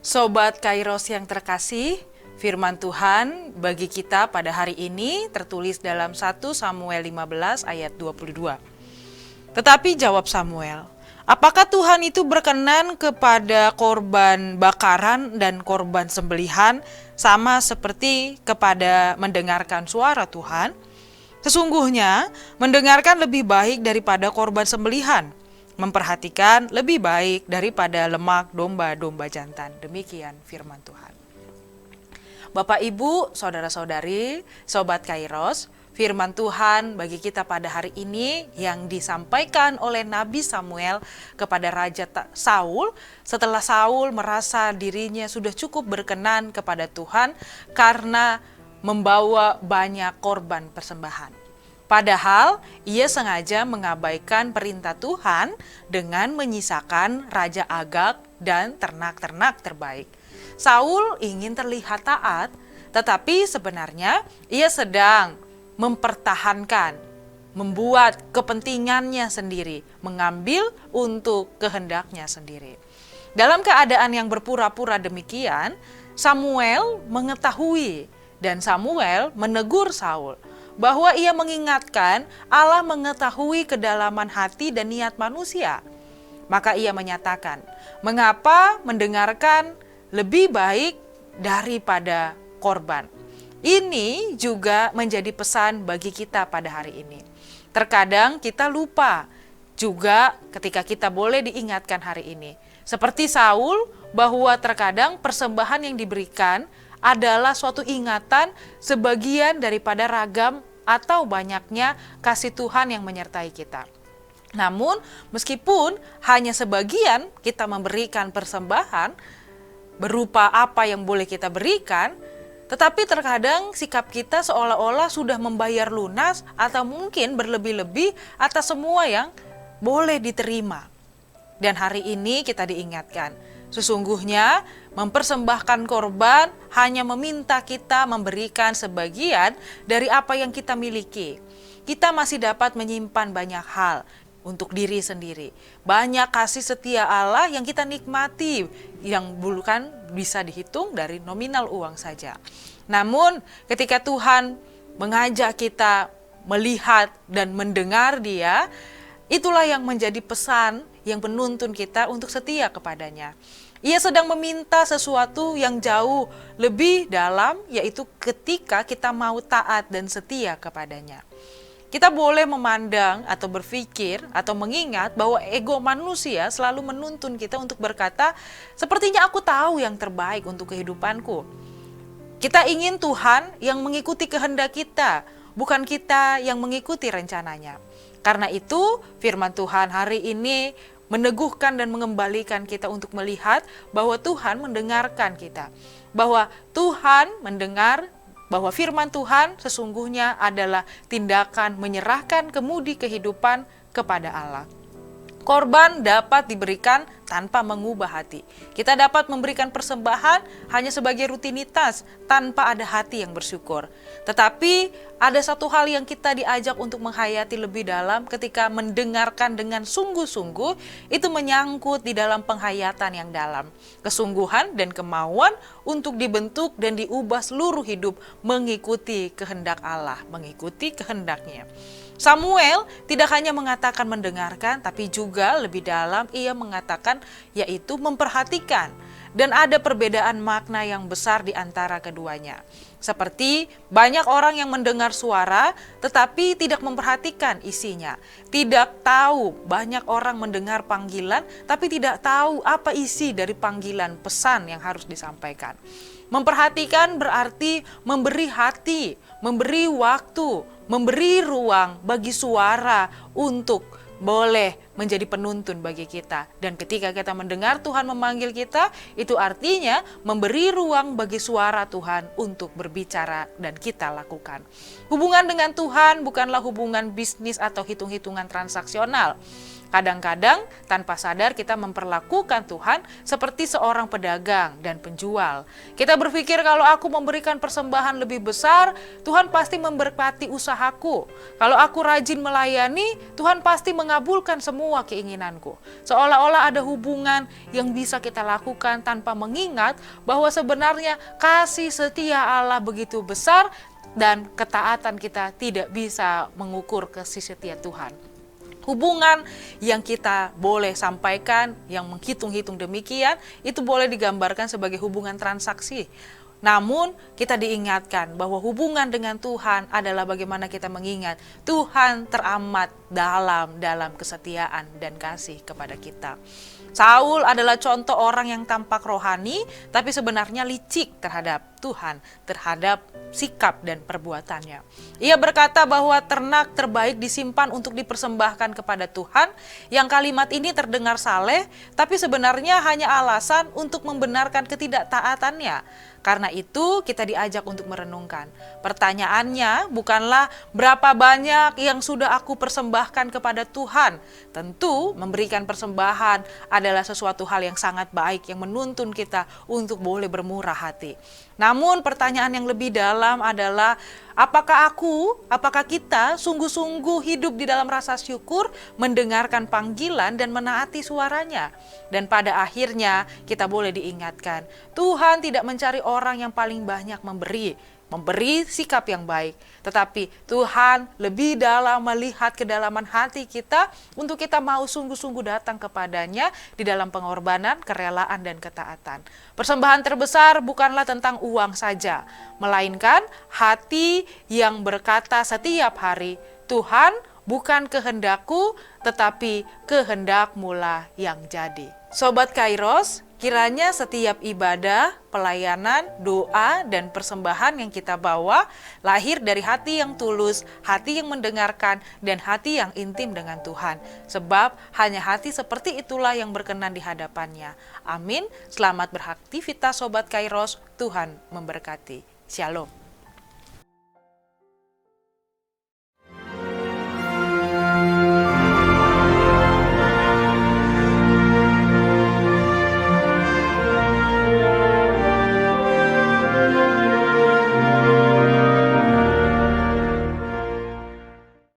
Sobat Kairos yang terkasih, firman Tuhan bagi kita pada hari ini tertulis dalam 1 Samuel 15 ayat 22. Tetapi jawab Samuel, apakah Tuhan itu berkenan kepada korban bakaran dan korban sembelihan sama seperti kepada mendengarkan suara Tuhan? Sesungguhnya mendengarkan lebih baik daripada korban sembelihan, memperhatikan lebih baik daripada lemak domba-domba jantan. Demikian firman Tuhan. Bapak, Ibu, saudara-saudari, sobat Kairos, firman Tuhan bagi kita pada hari ini yang disampaikan oleh Nabi Samuel kepada Raja Saul setelah Saul merasa dirinya sudah cukup berkenan kepada Tuhan karena membawa banyak korban persembahan. Padahal ia sengaja mengabaikan perintah Tuhan dengan menyisakan Raja Agag dan ternak-ternak terbaik. Saul ingin terlihat taat, tetapi sebenarnya ia sedang mempertahankan, membuat kepentingannya sendiri, mengambil untuk kehendaknya sendiri. Dalam keadaan yang berpura-pura demikian, Samuel mengetahui dan Samuel menegur Saul bahwa ia mengingatkan Allah mengetahui kedalaman hati dan niat manusia. Maka ia menyatakan, mengapa mendengarkan lebih baik daripada korban? Ini juga menjadi pesan bagi kita pada hari ini. Terkadang kita lupa juga ketika kita boleh diingatkan hari ini. Seperti Saul, bahwa terkadang persembahan yang diberikan adalah suatu ingatan sebagian daripada ragam atau banyaknya kasih Tuhan yang menyertai kita. Namun, meskipun hanya sebagian kita memberikan persembahan berupa apa yang boleh kita berikan, tetapi terkadang sikap kita seolah-olah sudah membayar lunas atau mungkin berlebih-lebih atas semua yang boleh diterima. Dan hari ini kita diingatkan, sesungguhnya mempersembahkan korban hanya meminta kita memberikan sebagian dari apa yang kita miliki. Kita masih dapat menyimpan banyak hal untuk diri sendiri. Banyak kasih setia Allah yang kita nikmati, yang bukan bisa dihitung dari nominal uang saja. Namun ketika Tuhan mengajak kita melihat dan mendengar Dia, itulah yang menjadi pesan yang menuntun kita untuk setia kepadanya. Ia sedang meminta sesuatu yang jauh lebih dalam, yaitu ketika kita mau taat dan setia kepadanya. Kita boleh memandang atau berpikir atau mengingat bahwa ego manusia selalu menuntun kita untuk berkata, sepertinya aku tahu yang terbaik untuk kehidupanku. Kita ingin Tuhan yang mengikuti kehendak kita, bukan kita yang mengikuti rencananya. Karena itu firman Tuhan hari ini meneguhkan dan mengembalikan kita untuk melihat bahwa Tuhan mendengarkan kita. Bahwa Tuhan mendengar, bahwa firman Tuhan sesungguhnya adalah tindakan menyerahkan kemudi kehidupan kepada Allah. Korban dapat diberikan tanpa mengubah hati. Kita dapat memberikan persembahan hanya sebagai rutinitas tanpa ada hati yang bersyukur. Tetapi ada satu hal yang kita diajak untuk menghayati lebih dalam ketika mendengarkan dengan sungguh-sungguh, itu menyangkut di dalam penghayatan yang dalam. Kesungguhan dan kemauan untuk dibentuk dan diubah seluruh hidup mengikuti kehendak Allah, mengikuti kehendaknya. Samuel tidak hanya mengatakan mendengarkan, tapi juga lebih dalam ia mengatakan yaitu memperhatikan. Dan ada perbedaan makna yang besar di antara keduanya. Seperti banyak orang yang mendengar suara tetapi tidak memperhatikan isinya. Tidak tahu, banyak orang mendengar panggilan tapi tidak tahu apa isi dari panggilan pesan yang harus disampaikan. Memperhatikan berarti memberi hati, memberi waktu, memberi ruang bagi suara untuk boleh menjadi penuntun bagi kita. Dan ketika kita mendengar Tuhan memanggil kita, itu artinya memberi ruang bagi suara Tuhan untuk berbicara dan kita lakukan. Hubungan dengan Tuhan bukanlah hubungan bisnis atau hitung-hitungan transaksional. Kadang-kadang tanpa sadar kita memperlakukan Tuhan seperti seorang pedagang dan penjual. Kita berpikir kalau aku memberikan persembahan lebih besar, Tuhan pasti memberkati usahaku. Kalau aku rajin melayani, Tuhan pasti mengabulkan semua keinginanku. Seolah-olah ada hubungan yang bisa kita lakukan tanpa mengingat bahwa sebenarnya kasih setia Allah begitu besar dan ketaatan kita tidak bisa mengukur kasih setia Tuhan. Hubungan yang kita boleh sampaikan, yang menghitung-hitung demikian, itu boleh digambarkan sebagai hubungan transaksi. Namun kita diingatkan bahwa hubungan dengan Tuhan adalah bagaimana kita mengingat Tuhan teramat dalam kesetiaan dan kasih kepada kita. Saul adalah contoh orang yang tampak rohani, tapi sebenarnya licik terhadap Tuhan, terhadap sikap dan perbuatannya. Ia berkata bahwa ternak terbaik disimpan untuk dipersembahkan kepada Tuhan, yang kalimat ini terdengar saleh, tapi sebenarnya hanya alasan untuk membenarkan ketidaktaatannya. Karena itu kita diajak untuk merenungkan. Pertanyaannya bukanlah berapa banyak yang sudah aku persembahkan kepada Tuhan. Tentu memberikan persembahan adalah sesuatu hal yang sangat baik yang menuntun kita untuk boleh bermurah hati. Namun pertanyaan yang lebih dalam adalah apakah kita sungguh-sungguh hidup di dalam rasa syukur, mendengarkan panggilan dan menaati suaranya. Dan pada akhirnya kita boleh diingatkan, Tuhan tidak mencari orang yang paling banyak memberi sikap yang baik. Tetapi Tuhan lebih dalam melihat kedalaman hati kita untuk kita mau sungguh-sungguh datang kepadanya di dalam pengorbanan, kerelaan, dan ketaatan. Persembahan terbesar bukanlah tentang uang saja, melainkan hati yang berkata setiap hari, Tuhan, bukan kehendakku, tetapi kehendak-Mu yang jadi. Sobat Kairos, kiranya setiap ibadah, pelayanan, doa, dan persembahan yang kita bawa lahir dari hati yang tulus, hati yang mendengarkan, dan hati yang intim dengan Tuhan. Sebab hanya hati seperti itulah yang berkenan di hadapannya. Amin. Selamat beraktivitas Sobat Kairos. Tuhan memberkati. Shalom.